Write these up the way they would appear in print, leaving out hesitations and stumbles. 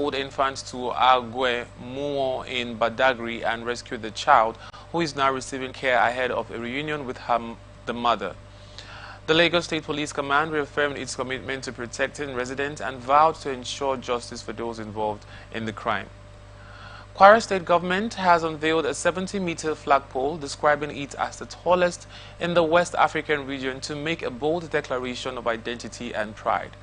infant to Agwe Muo in Badagry and rescued the child, who is now receiving care ahead of a reunion with the mother. The Lagos State Police Command reaffirmed its commitment to protecting residents and vowed to ensure justice for those involved in the crime. Kwara State government has unveiled a 70-meter flagpole, describing it as the tallest in the West African region, to make a bold declaration of identity and pride.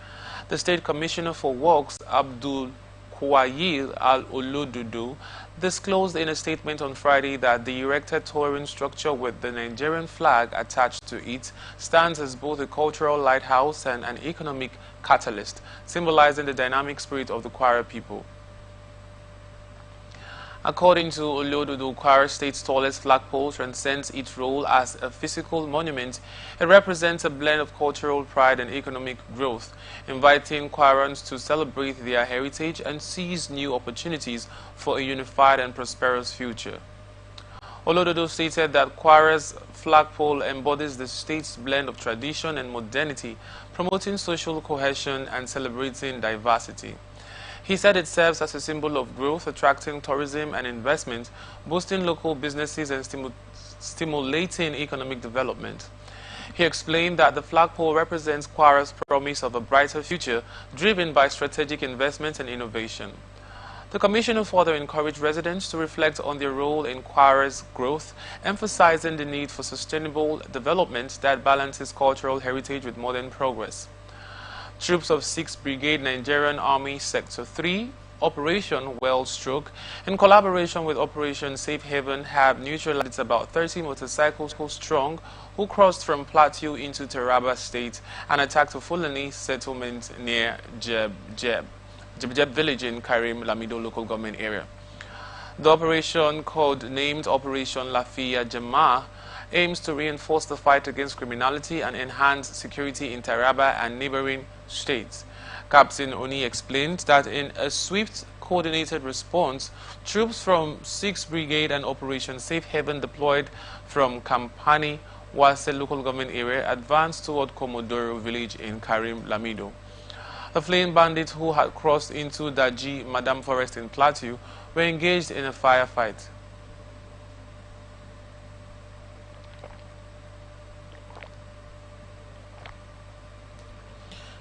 The State Commissioner for Works, Abdul Kwayil Al-Olodudu, disclosed in a statement on Friday that the erected towering structure with the Nigerian flag attached to it stands as both a cultural lighthouse and an economic catalyst, symbolizing the dynamic spirit of the Kwara people. According to Olodudu, Kwara State's tallest flagpole transcends its role as a physical monument. It represents a blend of cultural pride and economic growth, inviting Kwarans to celebrate their heritage and seize new opportunities for a unified and prosperous future. Olodudu stated that Kwara's flagpole embodies the state's blend of tradition and modernity, promoting social cohesion and celebrating diversity. He said it serves as a symbol of growth, attracting tourism and investment, boosting local businesses and stimulating economic development. He explained that the flagpole represents Kwara's promise of a brighter future, driven by strategic investment and innovation. The Commissioner further encouraged residents to reflect on their role in Kwara's growth, emphasizing the need for sustainable development that balances cultural heritage with modern progress. Troops of 6th Brigade Nigerian Army Sector 3, Operation Wellstroke, in collaboration with Operation Safe Haven, have neutralized about 30 motorcycles strong who crossed from Plateau into Taraba State and attacked a Fulani settlement near Jeb village in Karim Lamido local government area. The operation, code-named Operation Lafia Jama, aims to reinforce the fight against criminality and enhance security in Taraba and neighboring states. Captain Oni explained that in a swift, coordinated response, troops from 6th Brigade and Operation Safe Haven deployed from Kampani, Wase local government area, advanced toward Komodoro village in Karim Lamido. The fleeing bandits who had crossed into Daji Madam Forest in Plateau were engaged in a firefight.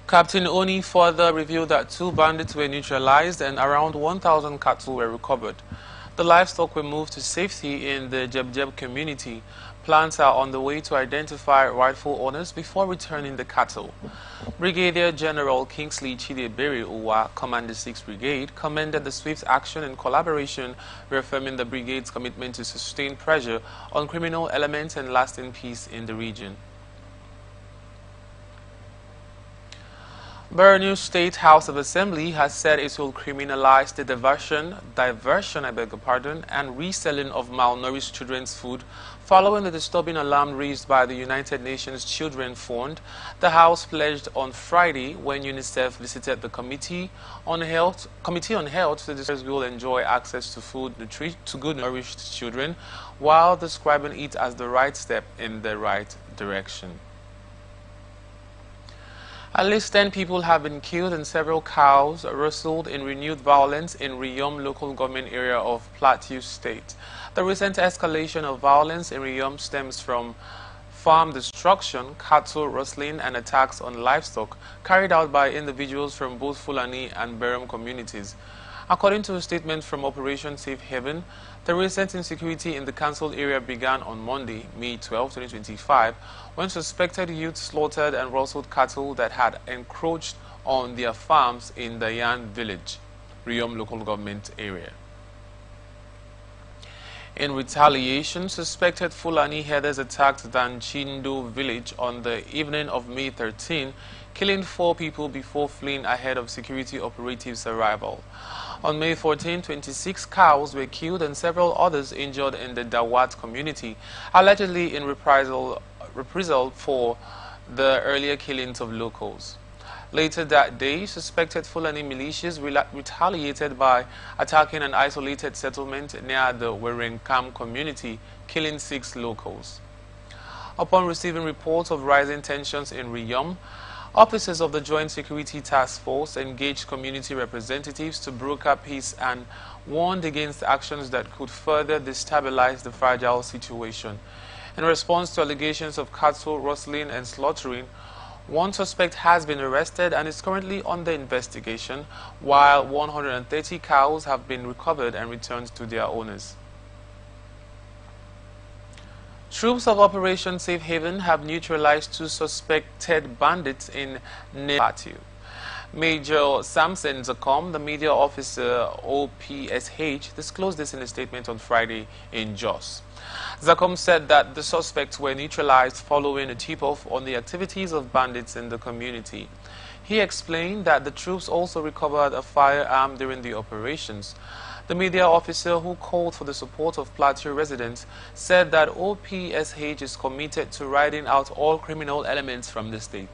Captain Oni further revealed that 2 bandits were neutralized and around 1,000 cattle were recovered. The livestock were moved to safety in the Jeb community. Plans are on the way to identify rightful owners before returning the cattle. Brigadier General Kingsley Chidebere Uwa, Commander 6th Brigade, commended the swift action and collaboration, reaffirming the brigade's commitment to sustain pressure on criminal elements and lasting peace in the region. Borno State House of Assembly has said it will criminalize the diversion and reselling of malnourished children's food following the disturbing alarm raised by the United Nations Children Fund. The House pledged on Friday when UNICEF visited the Committee on Health to discuss will enjoy access to food to good nourished children, while describing it as the right step in the right direction. At least 10 people have been killed and several cows rustled in renewed violence in Riyom local government area of Plateau State. The recent escalation of violence in Riyom stems from farm destruction, cattle rustling, and attacks on livestock carried out by individuals from both Fulani and Beram communities. According to a statement from Operation Safe Haven, the recent insecurity in the cancelled area began on Monday, May 12, 2025, when suspected youths slaughtered and rustled cattle that had encroached on their farms in the Yan village, Riyom local government area. In retaliation, suspected Fulani herders attacked Danchindo village on the evening of May 13, killing 4 people before fleeing ahead of security operatives' arrival. On May 14, 26 cows were killed and several others injured in the Dawat community, allegedly in reprisal for the earlier killings of locals. Later that day, suspected Fulani militias retaliated by attacking an isolated settlement near the Werenkam community, killing 6 locals. Upon receiving reports of rising tensions in Riyom, Officers of the Joint Security Task Force engaged community representatives to broker peace and warned against actions that could further destabilize the fragile situation. In response to allegations of cattle rustling and slaughtering, one suspect has been arrested and is currently under investigation, while 130 cows have been recovered and returned to their owners. Troops of Operation Safe Haven have neutralized 2 suspected bandits in Plateau. Major Samson Zacom, the media officer OPSH, disclosed this in a statement on Friday in Jos. Zacom said that the suspects were neutralized following a tip-off on the activities of bandits in the community. He explained that the troops also recovered a firearm during the operations. The media officer, who called for the support of Plateau residents, said that OPSH is committed to riding out all criminal elements from the state.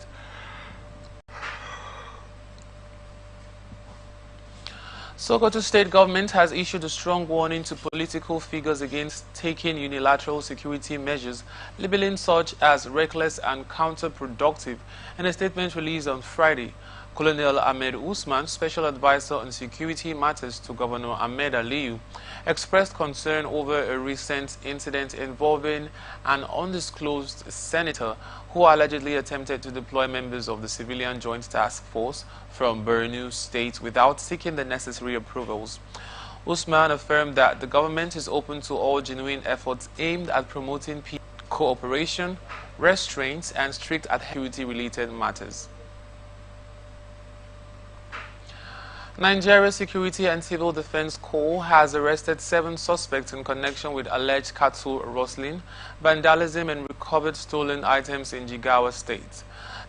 Sokoto state government has issued a strong warning to political figures against taking unilateral security measures, labeling such as reckless and counterproductive. In a statement released on Friday, Colonel Ahmed Usman, Special Advisor on Security Matters to Governor Ahmed Aliyu, expressed concern over a recent incident involving an undisclosed senator who allegedly attempted to deploy members of the Civilian Joint Task Force from Borno State without seeking the necessary approvals. Usman affirmed that the government is open to all genuine efforts aimed at promoting peace, cooperation, restraints, and strict security-related matters. Nigeria's Security and Civil Defense Corps has arrested 7 suspects in connection with alleged cattle rustling, vandalism, and recovered stolen items in Jigawa State.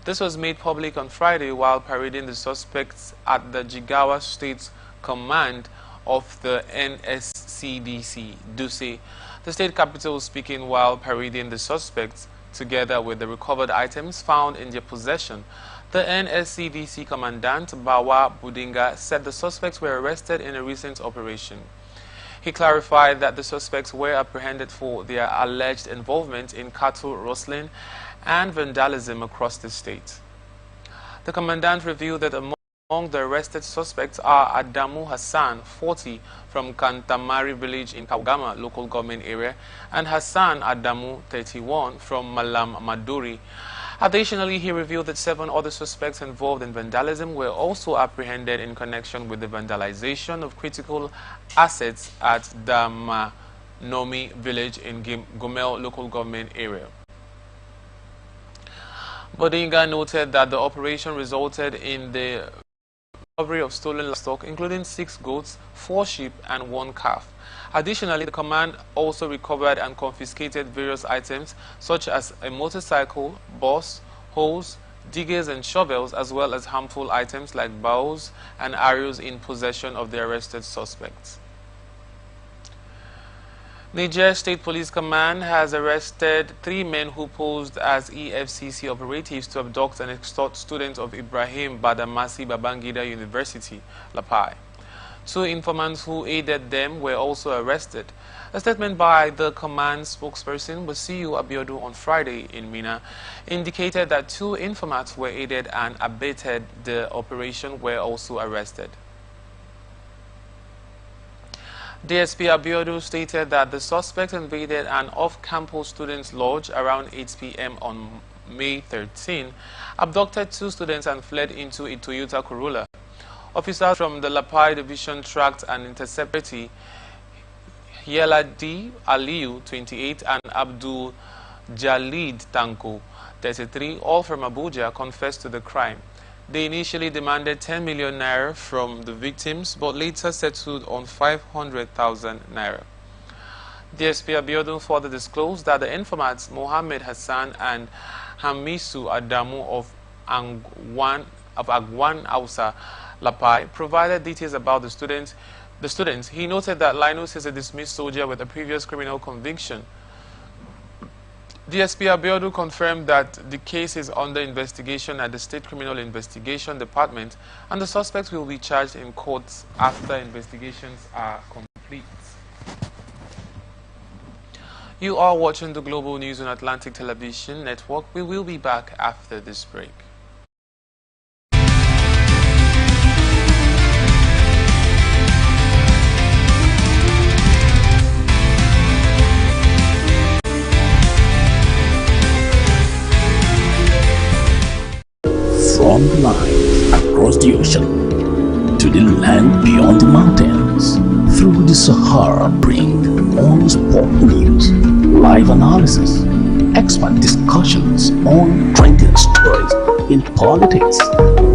This was made public on Friday while parading the suspects at the Jigawa State Command of the NSCDC, Duse. The state capital was speaking while parading the suspects together with the recovered items found in their possession. The NSCDC Commandant Bawa Budinga said the suspects were arrested in a recent operation. He clarified that the suspects were apprehended for their alleged involvement in cattle rustling and vandalism across the state. The Commandant revealed that among the arrested suspects are Adamu Hassan, 40, from Kantamari village in Kaugama local government area, and Hassan Adamu, 31, from Malam Maduri. Additionally, he revealed that 7 other suspects involved in vandalism were also apprehended in connection with the vandalization of critical assets at Damanomi village in Gumel local government area. Bodinga noted that the operation resulted in the recovery of stolen livestock, including 6 goats, 4 sheep, and 1 calf. Additionally, the command also recovered and confiscated various items such as a motorcycle, bus, hose, diggers, and shovels, as well as harmful items like bows and arrows in possession of the arrested suspects. Niger State Police Command has arrested 3 men who posed as EFCC operatives to abduct and extort students of Ibrahim Badamasi Babangida University, Lapai. 2 informants who aided them were also arrested. A statement by the command spokesperson, Wasiu Abiodun, on Friday in Mina indicated that 2 informants were aided and abetted the operation were also arrested. DSP Abiodun stated that the suspect invaded an off-campus students' lodge around 8 p.m. on May 13, abducted 2 students and fled into a Toyota Corolla. Officers from the Lapai Division tracked and intercepted Yeladi Aliyu, 28, and Abdul Jalid Tanko, 33, all from Abuja, confessed to the crime. They initially demanded 10 million naira from the victims, but later settled on 500,000 naira. DSP Abiodun further disclosed that the informants Mohammed Hassan and Hamisu Adamu of Agwan Ausa Lapai provided details about the students. He noted that Linus is a dismissed soldier with a previous criminal conviction. DSP Abiodun confirmed that the case is under investigation at the State Criminal Investigation Department and the suspects will be charged in courts after investigations are complete. You are watching the Global News on Atlantic Television Network. We will be back after this break. along the line, across the ocean, to the land beyond the mountains, through the Sahara, bring on-spot news, live analysis, expert discussions on trending stories in politics,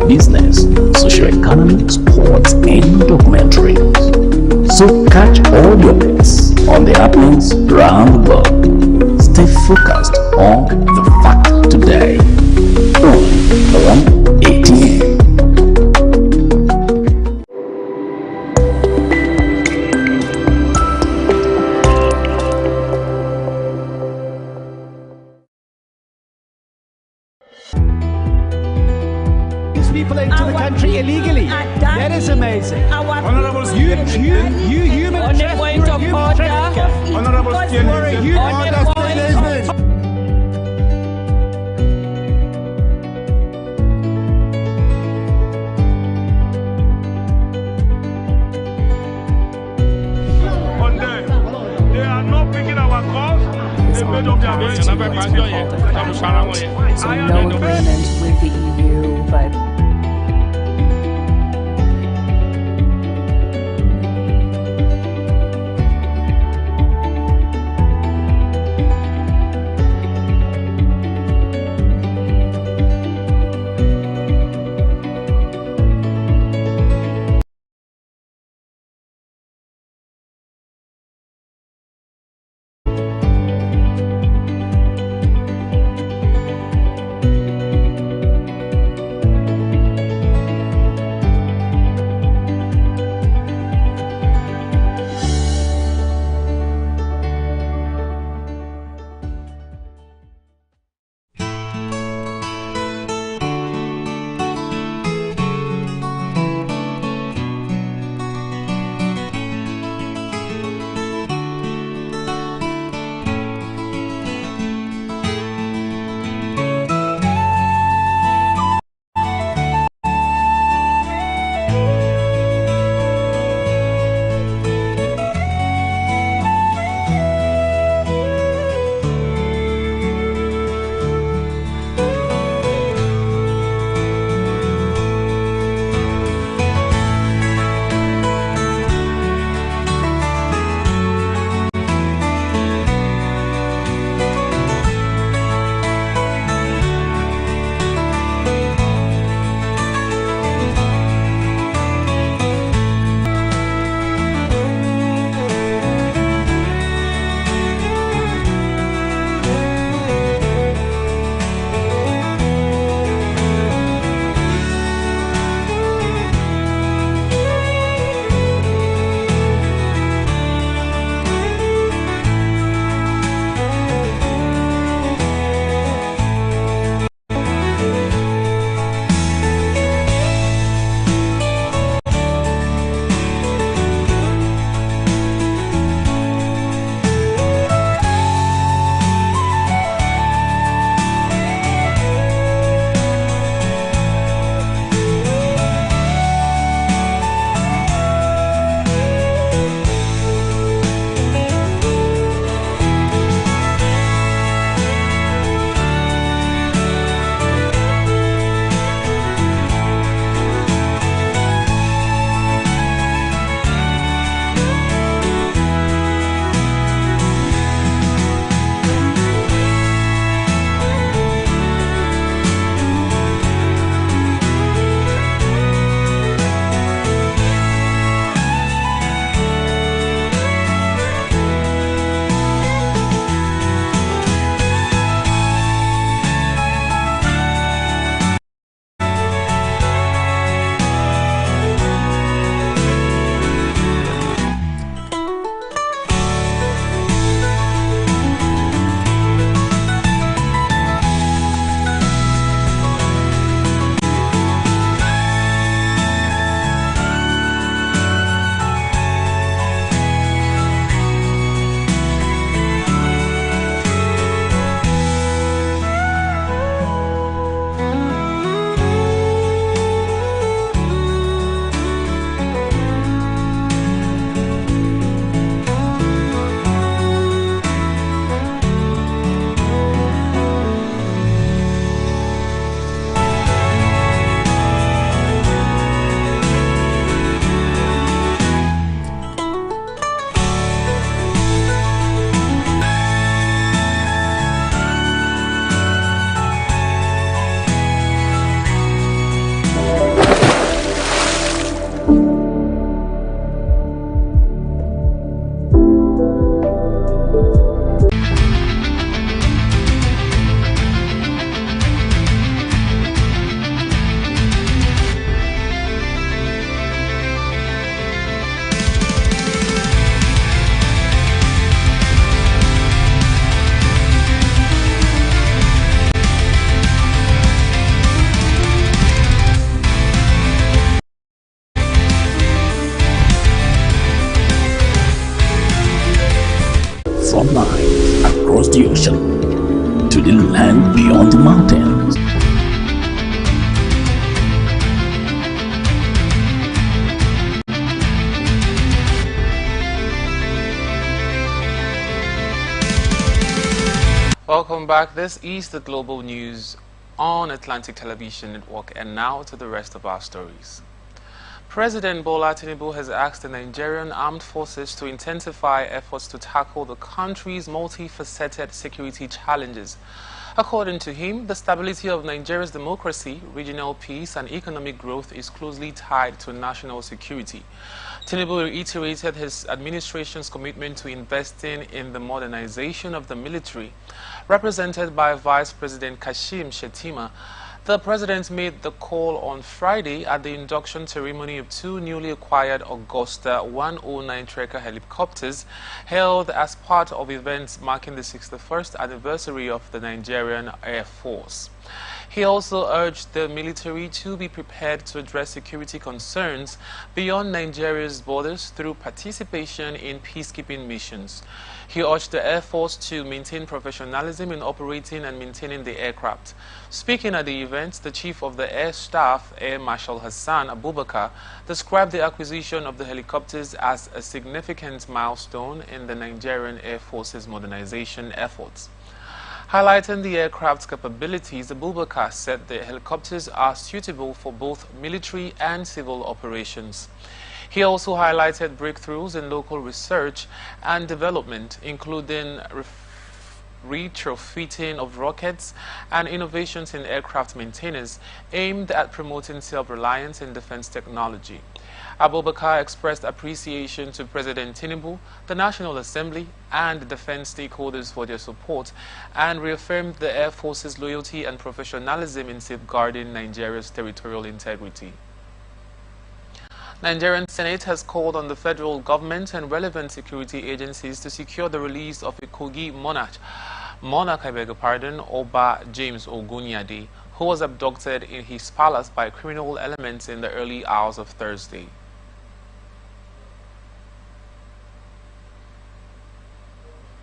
business, socio-economic, sports, and documentaries. So catch all your hits on the happenings around the globe. Stay focused on the fact today. On 18. People into the country illegally. That is amazing. Honorable You human on the point of order. Honorable They are not picking our calls. They made up their minds. So no agreement with the EU, but front line, across the ocean, to the land beyond the mountains. Welcome back. This is the Global News on Atlantic Television Network, and now to the rest of our stories. President Bola Tinubu has asked the Nigerian Armed Forces to intensify efforts to tackle the country's multifaceted security challenges. According to him, the stability of Nigeria's democracy, regional peace, and economic growth is closely tied to national security. Tinubu reiterated his administration's commitment to investing in the modernization of the military. Represented by Vice President Kashim Shettima, the president made the call on Friday at the induction ceremony of two newly acquired Augusta 109 Tracker helicopters held as part of events marking the 61st anniversary of the Nigerian Air Force. He also urged the military to be prepared to address security concerns beyond Nigeria's borders through participation in peacekeeping missions. He urged the Air Force to maintain professionalism in operating and maintaining the aircraft. Speaking at the event, the Chief of the Air Staff, Air Marshal Hassan Abubakar, described the acquisition of the helicopters as a significant milestone in the Nigerian Air Force's modernization efforts. Highlighting the aircraft's capabilities, Abubakar said the helicopters are suitable for both military and civil operations. He also highlighted breakthroughs in local research and development, including retrofitting of rockets and innovations in aircraft maintenance aimed at promoting self-reliance in defense technology. Abubakar expressed appreciation to President Tinubu, the National Assembly, and defense stakeholders for their support, and reaffirmed the Air Force's loyalty and professionalism in safeguarding Nigeria's territorial integrity. Nigerian Senate has called on the federal government and relevant security agencies to secure the release of a Kogi monarch, Oba James Ogunyade, who was abducted in his palace by criminal elements in the early hours of Thursday.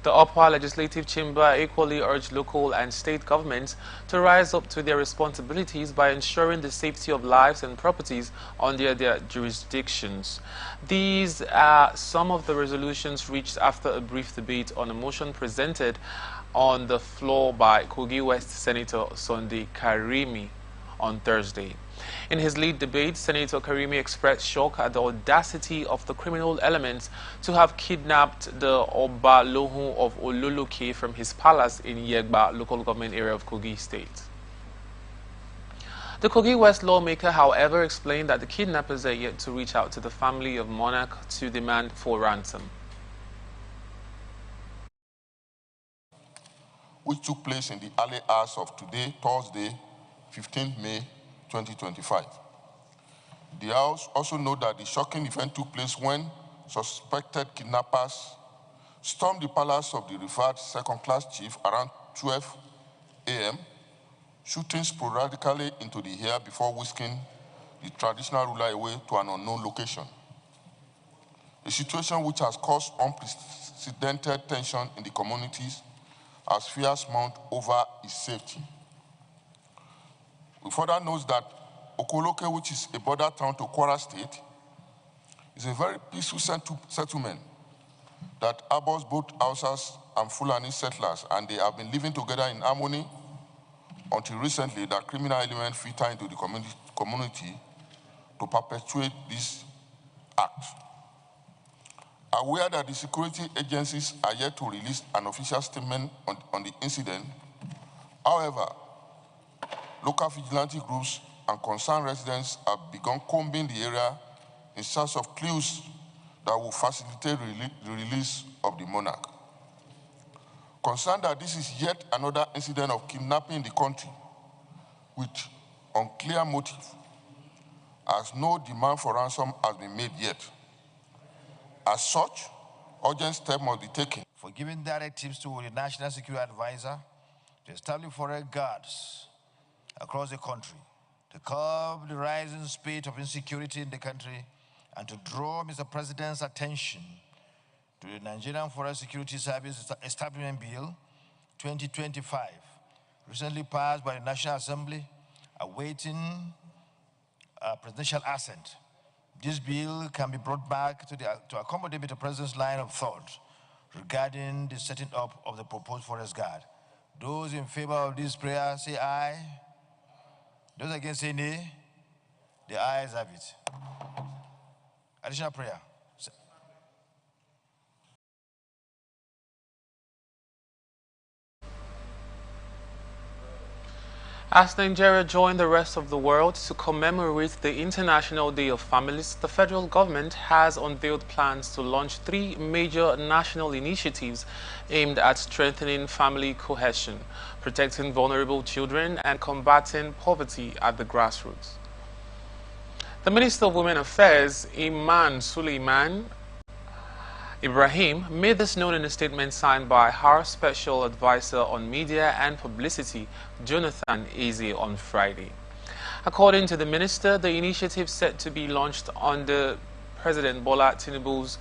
The upper legislative chamber equally urged local and state governments to rise up to their responsibilities by ensuring the safety of lives and properties under their jurisdictions. These are some of the resolutions reached after a brief debate on a motion presented on the floor by Kogi West Senator Sunday Karimi on Thursday. In his lead debate, Senator Karimi expressed shock at the audacity of the criminal elements to have kidnapped the Oba Lohun of Ololoke from his palace in Yegba local government area of Kogi State. The Kogi West lawmaker, however, explained that the kidnappers are yet to reach out to the family of monarch to demand for ransom. Which took place in the early hours of today, Thursday, 15 May 2025. The House also note that the shocking event took place when suspected kidnappers stormed the palace of the referred second-class chief around 12 a.m., shooting sporadically into the air before whisking the traditional ruler away to an unknown location. A situation which has caused unprecedented tension in the communities as fears mount over his safety. We further note that Okoloke, which is a border town to Kwara State, is a very peaceful settlement that harbors both Hausas and Fulani settlers, and they have been living together in harmony until recently that criminal elements filter into the community to perpetuate this act. Aware that the security agencies are yet to release an official statement on the incident, however, local vigilante groups and concerned residents have begun combing the area in search of clues that will facilitate the release of the monarch. Concerned that this is yet another incident of kidnapping in the country with unclear motive, as no demand for ransom has been made yet. As such, urgent steps must be taken. For giving directives to the National Security Advisor to establish forest guards across the country to curb the rising spate of insecurity in the country and to draw Mr. President's attention to the Nigerian Forest Security Service Establishment Bill 2025, recently passed by the National Assembly, awaiting presidential assent. This bill can be brought back to accommodate the President's line of thought regarding the setting up of the proposed forest guard. Those in favor of this prayer say aye. Those against say nay. The ayes have it. Additional prayer. As Nigeria joined the rest of the world to commemorate the International Day of Families, the federal government has unveiled plans to launch 3 major national initiatives aimed at strengthening family cohesion, protecting vulnerable children, and combating poverty at the grassroots. The Minister of Women Affairs, Iman Suleiman Ibrahim, made this known in a statement signed by her Special Advisor on Media and Publicity, Jonathan Eze, on Friday. According to the minister, the initiative set to be launched under President Bola Tinubu's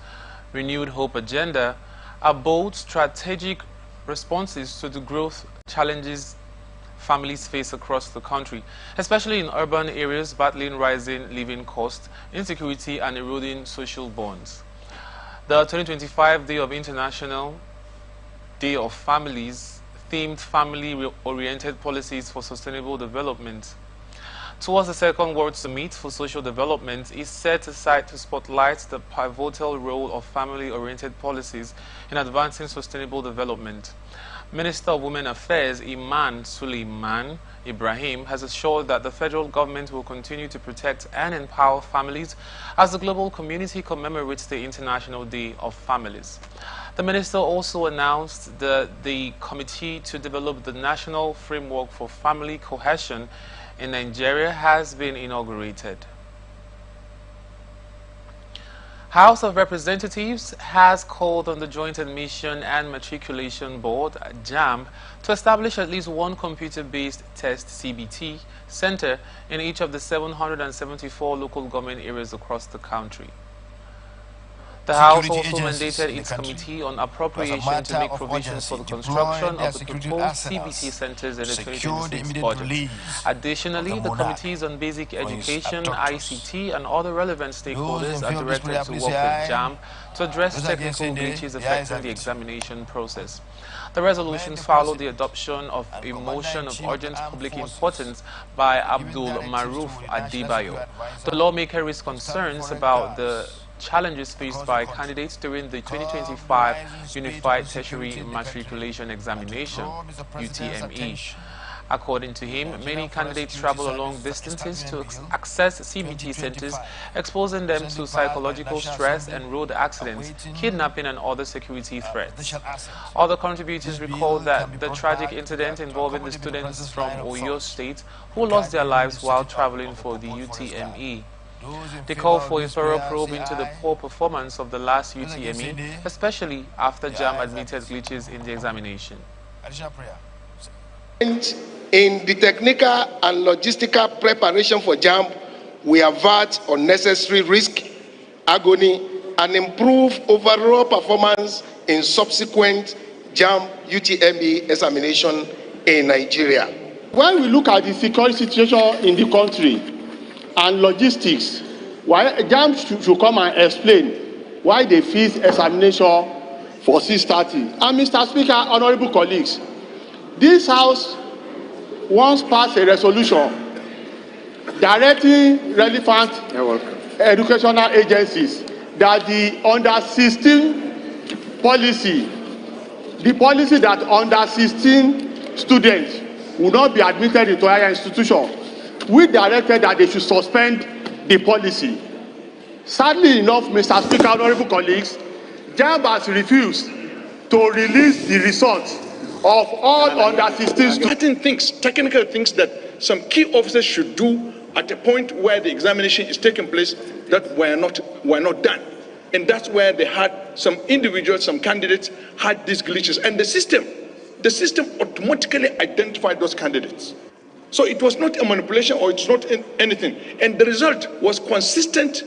Renewed Hope agenda are bold strategic responses to the growth challenges families face across the country, especially in urban areas battling rising living costs, insecurity, and eroding social bonds. The 2025 Day of International Day of Families themed family-oriented policies for sustainable development towards the Second World Summit for Social Development is set aside to spotlight the pivotal role of family-oriented policies in advancing sustainable development. Minister of Women Affairs Iman Suleiman Ibrahim has assured that the federal government will continue to protect and empower families as the global community commemorates the International Day of Families. The minister also announced that the Committee to Develop the National Framework for Family Cohesion in Nigeria has been inaugurated. House of Representatives has called on the Joint Admission and Matriculation Board, JAMB, to establish at least one computer-based test CBT center in each of the 774 local government areas across the country. The House also mandated its Committee on Appropriation to make provisions for the construction of the proposed CBT centers in the 2026 budget. Additionally, the Committees on Basic Education, ICT, and other relevant stakeholders are directed to work with JAMB to address technical glitches affecting the examination process. The resolutions follow the adoption of a motion of urgent public importance by Abdul Maruf Adebayo. The lawmaker raised concerns about the challenges faced by candidates during the 2025 Unified Tertiary Matriculation Examination, UTME. According to him, many candidates travel long distances to access CBT centers, exposing them to psychological stress and road accidents, kidnapping, and other security threats. Other contributors recalled that the tragic incident involving the students from Oyo State who lost their lives while traveling for the UTME. They call for a thorough probe into the poor performance of the last UTME, especially after JAMB admitted glitches in the examination. In the technical and logistical preparation for JAMB, we avert unnecessary risk, agony, and improve overall performance in subsequent JAMB UTME examination in Nigeria. When we look at the security situation in the country, and logistics, why JAMB should come and explain why they fix examination for 6:30. And Mr. Speaker, honorable colleagues, this House once passed a resolution directing relevant educational agencies that the under 16 policy, the policy that under 16 students will not be admitted into higher institution, we directed that they should suspend the policy. Sadly enough, Mr. Speaker, honorable colleagues, JAMB has refused to release the results of all under 16 students. Technical things that some key officers should do at a point where the examination is taking place that were not done. And that's where they had some individuals, some candidates had these glitches. And the system automatically identified those candidates. So it was not a manipulation or it's not anything. And the result was consistent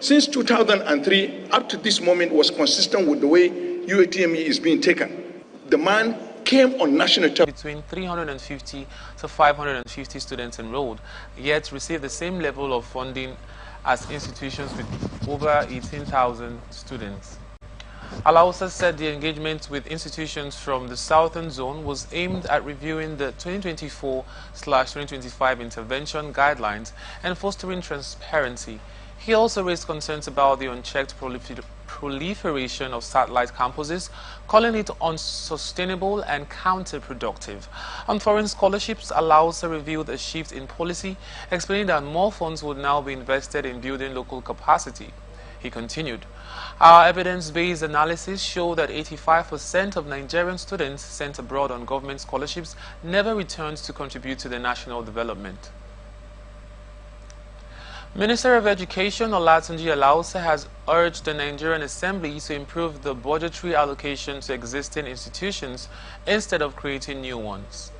since 2003 up to this moment was consistent with the way UATME is being taken. The man came on national television. Between 350 to 550 students enrolled, yet received the same level of funding as institutions with over 18,000 students. Alausa said the engagement with institutions from the Southern Zone was aimed at reviewing the 2024/2025 intervention guidelines and fostering transparency. He also raised concerns about the unchecked proliferation of satellite campuses, calling it unsustainable and counterproductive. On foreign scholarships, Alausa revealed a shift in policy, explaining that more funds would now be invested in building local capacity. He continued, "Our evidence-based analysis show that 85% of Nigerian students sent abroad on government scholarships never returned to contribute to the national development." Minister of Education Olatunji Alausa has urged the Nigerian Assembly to improve the budgetary allocation to existing institutions instead of creating new ones.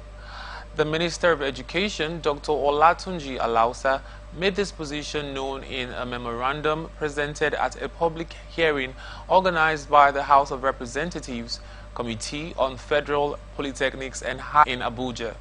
The Minister of Education, Dr. Olatunji Alausa, made this position known in a memorandum presented at a public hearing organized by the House of Representatives Committee on Federal Polytechnics and in Abuja.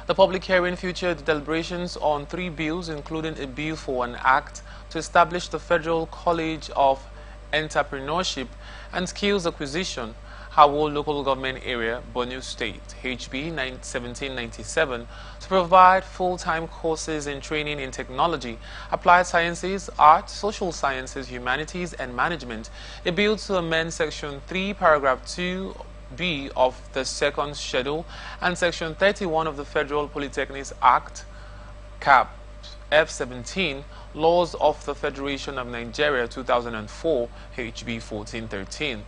The public hearing featured deliberations on 3 bills, including a bill for an act to establish the Federal College of Entrepreneurship and Skills Acquisition, Hawo Local Government Area, Borno State, HB 1797, to provide full-time courses in training in technology, applied sciences, art, social sciences, humanities, and management. A bill to amend Section 3, Paragraph 2B of the second schedule and Section 31 of the Federal Polytechnics Act, Cap F17, Laws of the Federation of Nigeria 2004, HB 1413.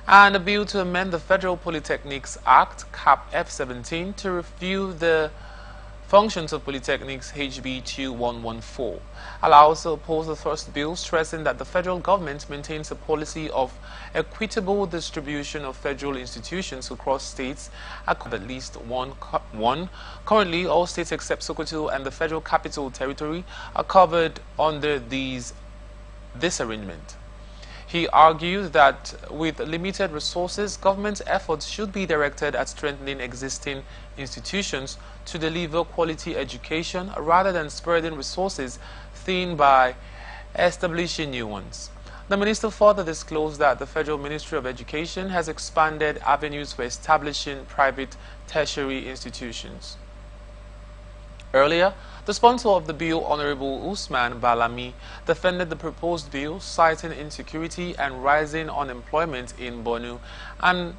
And a bill to amend the Federal Polytechnics Act, Cap F17, to review the functions of polytechnics, HB 2114. Allah also opposed the first bill, stressing that the federal government maintains a policy of equitable distribution of federal institutions across states, at least one. Currently, all states except Sokoto and the Federal Capital Territory are covered under this arrangement. He argued that with limited resources, government efforts should be directed at strengthening existing institutions to deliver quality education rather than spreading resources thin by establishing new ones. The minister further disclosed that the Federal Ministry of Education has expanded avenues for establishing private tertiary institutions. Earlier, the sponsor of the bill, Honorable Usman Balami, defended the proposed bill, citing insecurity and rising unemployment in Borno and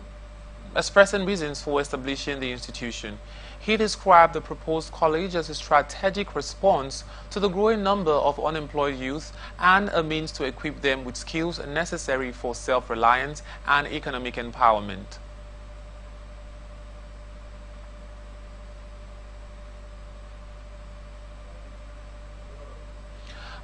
expressing reasons for establishing the institution. He described the proposed college as a strategic response to the growing number of unemployed youth and a means to equip them with skills necessary for self-reliance and economic empowerment.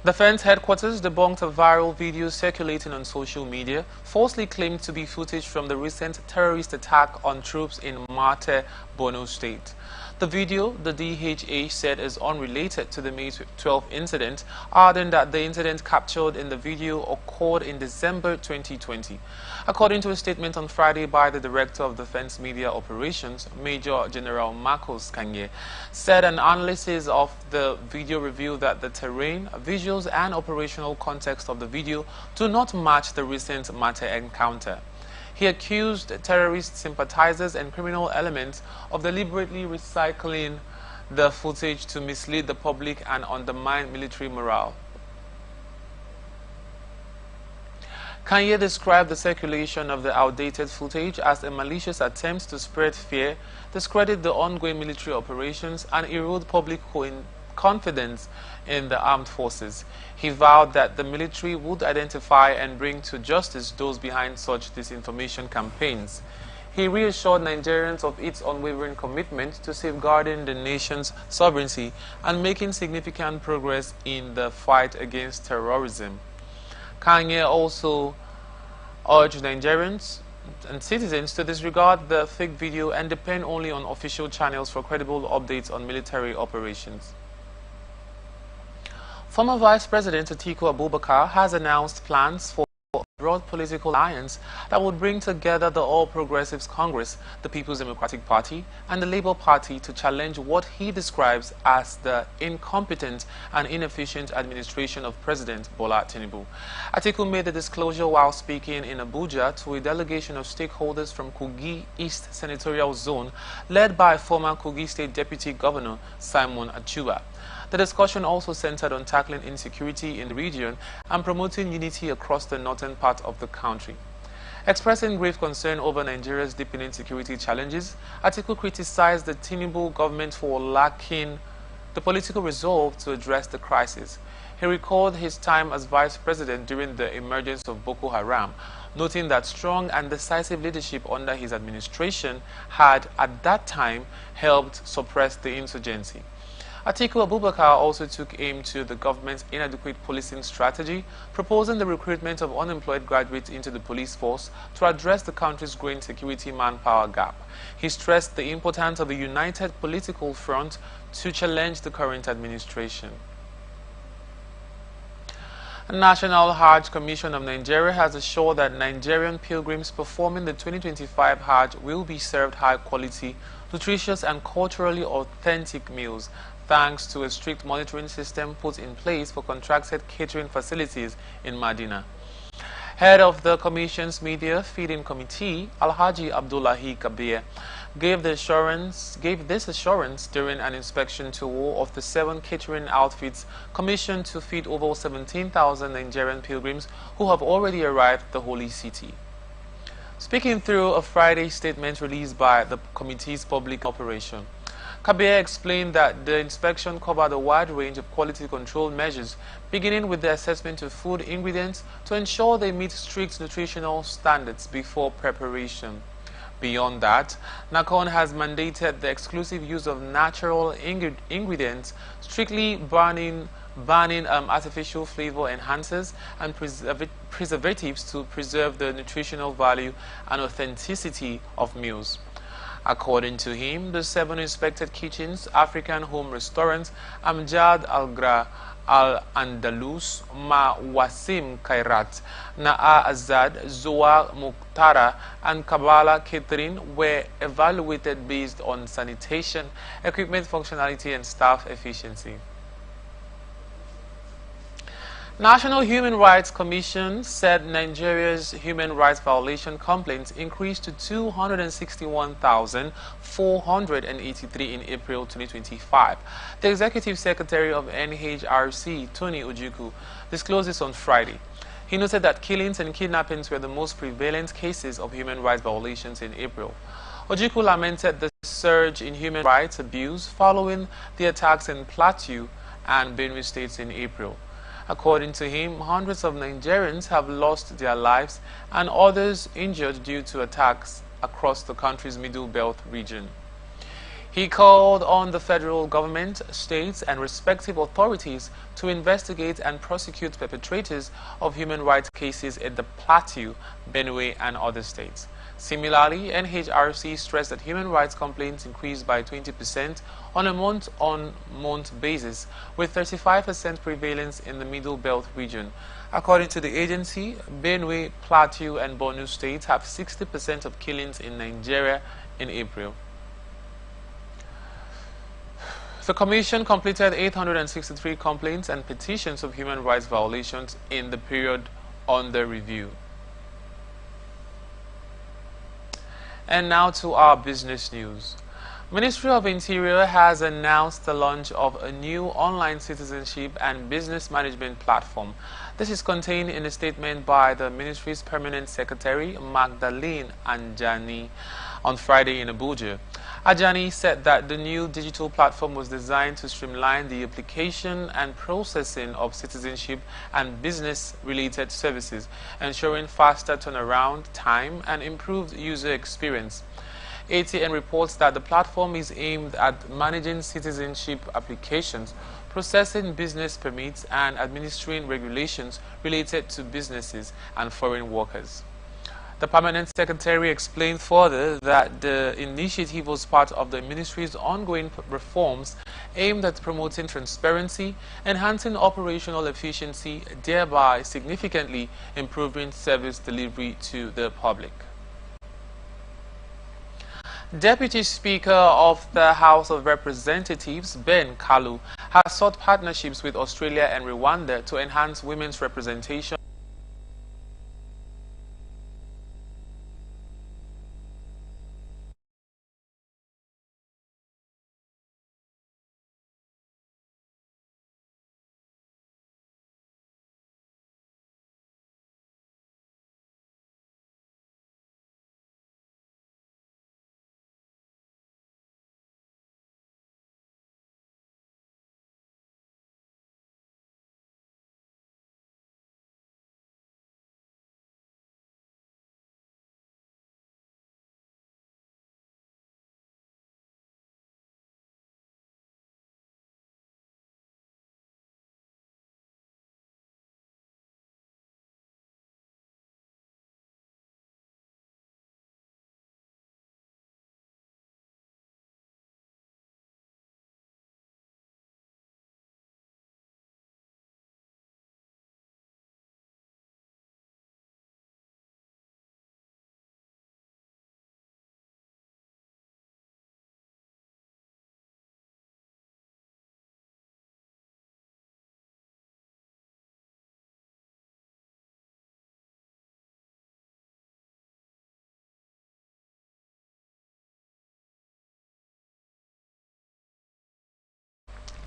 Defense headquarters debunked a viral video circulating on social media, falsely claimed to be footage from the recent terrorist attack on troops in Marte, Borno State. The video, the DHA said, is unrelated to the May 12 incident, adding that the incident captured in the video occurred in December 2020. According to a statement on Friday by the Director of Defense Media Operations, Major General Marcos Kanye, said an analysis of the video revealed that the terrain, visuals, and operational context of the video do not match the recent Marte encounter. He accused terrorist sympathizers and criminal elements of deliberately recycling the footage to mislead the public and undermine military morale. Kanye described the circulation of the outdated footage as a malicious attempt to spread fear, discredit the ongoing military operations, and erode public confidence in the armed forces. He vowed that the military would identify and bring to justice those behind such disinformation campaigns. He reassured Nigerians of its unwavering commitment to safeguarding the nation's sovereignty and making significant progress in the fight against terrorism. Kanye also urged Nigerians and citizens to disregard the fake video and depend only on official channels for credible updates on military operations. Former Vice President Atiku Abubakar has announced plans for a broad political alliance that would bring together the All Progressives Congress, the People's Democratic Party, and the Labour Party to challenge what he describes as the incompetent and inefficient administration of President Bola Tinubu. Atiku made the disclosure while speaking in Abuja to a delegation of stakeholders from Kogi East Senatorial Zone, led by former Kogi State Deputy Governor Simon Achuba. The discussion also centered on tackling insecurity in the region and promoting unity across the northern part of the country. Expressing grave concern over Nigeria's deepening security challenges, Atiku criticized the Tinubu government for lacking the political resolve to address the crisis. He recalled his time as vice president during the emergence of Boko Haram, noting that strong and decisive leadership under his administration had, at that time, helped suppress the insurgency. Atiku Abubakar also took aim to the government's inadequate policing strategy, proposing the recruitment of unemployed graduates into the police force to address the country's growing security manpower gap. He stressed the importance of a united political front to challenge the current administration. The National Hajj Commission of Nigeria has assured that Nigerian pilgrims performing the 2025 Hajj will be served high-quality, nutritious and culturally authentic meals, thanks to a strict monitoring system put in place for contracted catering facilities in Medina. Head of the Commission's Media Feeding Committee, Alhaji Abdullahi Kabir, gave this assurance during an inspection tour of the 7 catering outfits commissioned to feed over 17,000 Nigerian pilgrims who have already arrived at the Holy City. Speaking through a Friday statement released by the committee's public operation, Kabir explained that the inspection covered a wide range of quality control measures, beginning with the assessment of food ingredients to ensure they meet strict nutritional standards before preparation. Beyond that, NACON has mandated the exclusive use of natural ingredients, strictly banning artificial flavor enhancers and preservatives to preserve the nutritional value and authenticity of meals. According to him, the 7 inspected kitchens, African home restaurants, Amjad Al-Gra, Al-Andalus, Ma Wasim Kairat, Na'a Azad, Zoa Muktara, and Kabbalah Catering were evaluated based on sanitation, equipment functionality, and staff efficiency. National Human Rights Commission said Nigeria's human rights violation complaints increased to 261,483 in April 2025. The Executive Secretary of NHRC, Tony Ojukwu, disclosed this on Friday. He noted that killings and kidnappings were the most prevalent cases of human rights violations in April. Ojukwu lamented the surge in human rights abuse following the attacks in Plateau and Benue states in April. According to him, hundreds of Nigerians have lost their lives and others injured due to attacks across the country's Middle Belt region. He called on the federal government, states, and respective authorities to investigate and prosecute perpetrators of human rights cases in the Plateau, Benue, and other states. Similarly, NHRC stressed that human rights complaints increased by 20% on a month-on-month basis, with 35% prevalence in the Middle Belt region. According to the agency, Benue, Plateau, and Borno states have 60% of killings in Nigeria in April. The Commission completed 863 complaints and petitions of human rights violations in the period under review. And now to our business news. Ministry of Interior has announced the launch of a new online citizenship and business management platform. This is contained in a statement by the Ministry's Permanent Secretary, Magdalene Anjani, on Friday in Abuja. Ajani said that the new digital platform was designed to streamline the application and processing of citizenship and business-related services, ensuring faster turnaround time and improved user experience. ATN reports that the platform is aimed at managing citizenship applications, processing business permits, and administering regulations related to businesses and foreign workers. The permanent secretary explained further that the initiative was part of the ministry's ongoing reforms aimed at promoting transparency, enhancing operational efficiency, thereby significantly improving service delivery to the public. Deputy Speaker of the House of Representatives, Ben Kalu, has sought partnerships with Australia and Rwanda to enhance women's representation.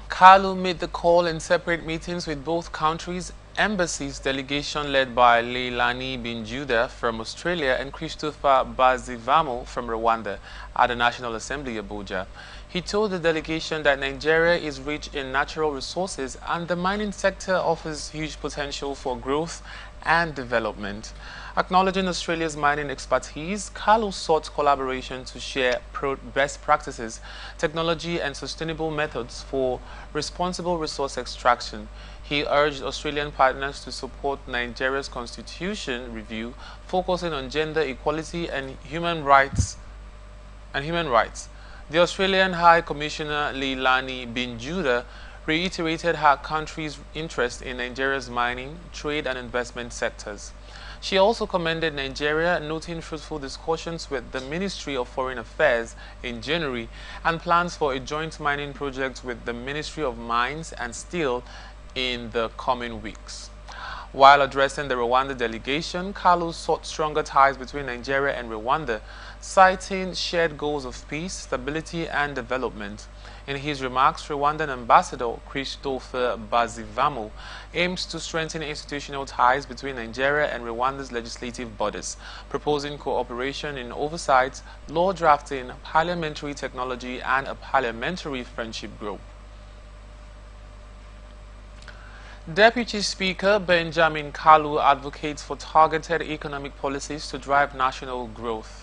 Kalu made the call in separate meetings with both countries' embassies, delegation led by Leilani Binjuda from Australia and Christopher Bazivamo from Rwanda at the National Assembly, Abuja. He told the delegation that Nigeria is rich in natural resources and the mining sector offers huge potential for growth and development. Acknowledging Australia's mining expertise, Kalu sought collaboration to share best practices, technology and sustainable methods for responsible resource extraction. He urged Australian partners to support Nigeria's constitution review, focusing on gender equality and human rights. The Australian High Commissioner Leilani Binjuda reiterated her country's interest in Nigeria's mining, trade and investment sectors. She also commended Nigeria, noting fruitful discussions with the Ministry of Foreign Affairs in January and plans for a joint mining project with the Ministry of Mines and Steel in the coming weeks. While addressing the Rwanda delegation, Kalu sought stronger ties between Nigeria and Rwanda, citing shared goals of peace, stability and development. In his remarks, Rwandan Ambassador Christopher Bazivamo aims to strengthen institutional ties between Nigeria and Rwanda's legislative bodies, proposing cooperation in oversight, law drafting, parliamentary technology and a parliamentary friendship group. Deputy Speaker Benjamin Kalu advocates for targeted economic policies to drive national growth.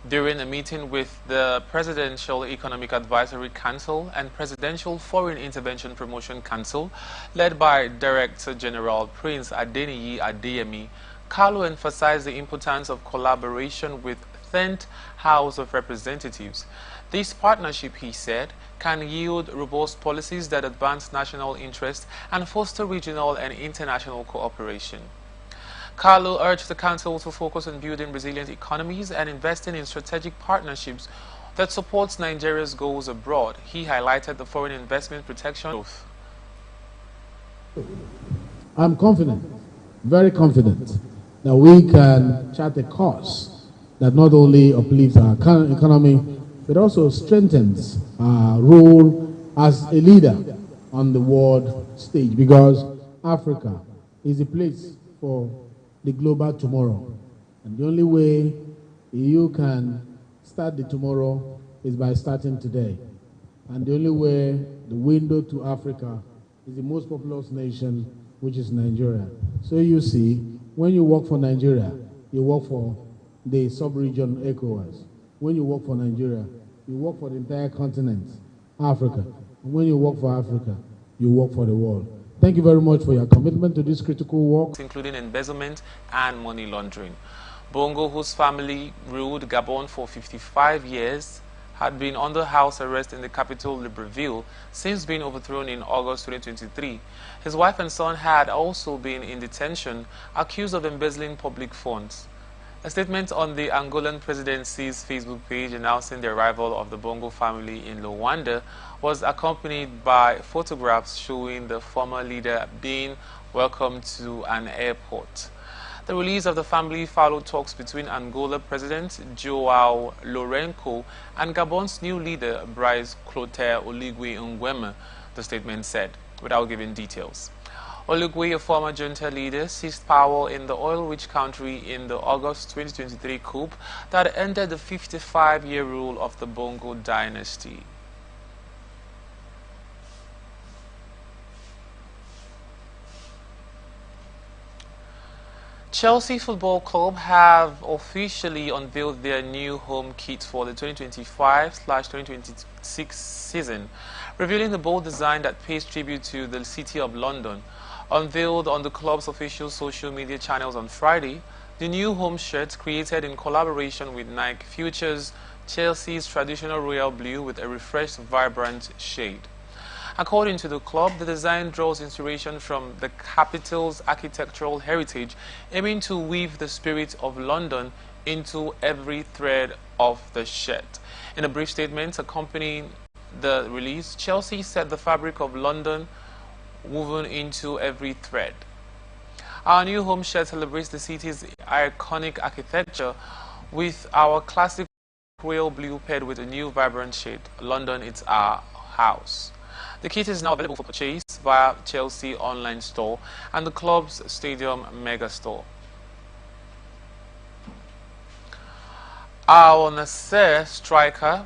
During a meeting with the Presidential Economic Advisory Council and Presidential Foreign Intervention Promotion Council, led by Director General Prince Adeniyi Adeyemi, Kalu emphasized the importance of collaboration with the 10th House of Representatives. This partnership, he said, can yield robust policies that advance national interests and foster regional and international cooperation. Kalu urged the Council to focus on building resilient economies and investing in strategic partnerships that supports Nigeria's goals abroad. He highlighted the foreign investment protection growth. I'm confident, very confident, that we can chart a course that not only uplifts our economy, but also strengthens our role as a leader on the world stage, because Africa is a place for the global tomorrow. And the only way you can start the tomorrow is by starting today. And the only way the window to Africa is the most populous nation, which is Nigeria. So you see, when you work for Nigeria, you work for the sub-region ECOWAS. When you work for Nigeria, you work for the entire continent, Africa. And when you work for Africa, you work for the world. Thank you very much for your commitment to this critical work, including embezzlement and money laundering. Bongo, whose family ruled Gabon for 55 years, had been under house arrest in the capital Libreville since being overthrown in August 2023. His wife and son had also been in detention, accused of embezzling public funds. A statement on the Angolan presidency's Facebook page announcing the arrival of the Bongo family in Luanda was accompanied by photographs showing the former leader being welcomed to an airport. The release of the family followed talks between Angola President João Lourenço and Gabon's new leader Brice Clotaire Oligui Nguema, the statement said, without giving details. Oligui, a former junta leader, seized power in the oil-rich country in the August 2023 coup that ended the 55-year rule of the Bongo dynasty. Chelsea Football Club have officially unveiled their new home kit for the 2025/2026 season, revealing the bold design that pays tribute to the City of London. Unveiled on the club's official social media channels on Friday, the new home shirt, created in collaboration with Nike, features Chelsea's traditional royal blue with a refreshed, vibrant shade. According to the club, the design draws inspiration from the capital's architectural heritage, aiming to weave the spirit of London into every thread of the shirt. In a brief statement accompanying the release, Chelsea said the fabric of London woven into every thread. Our new home shirt celebrates the city's iconic architecture with our classic royal blue paired with a new vibrant shade. London, it's our house. The kit is now available for purchase via Chelsea online store and the club's stadium mega store. Our Nasser striker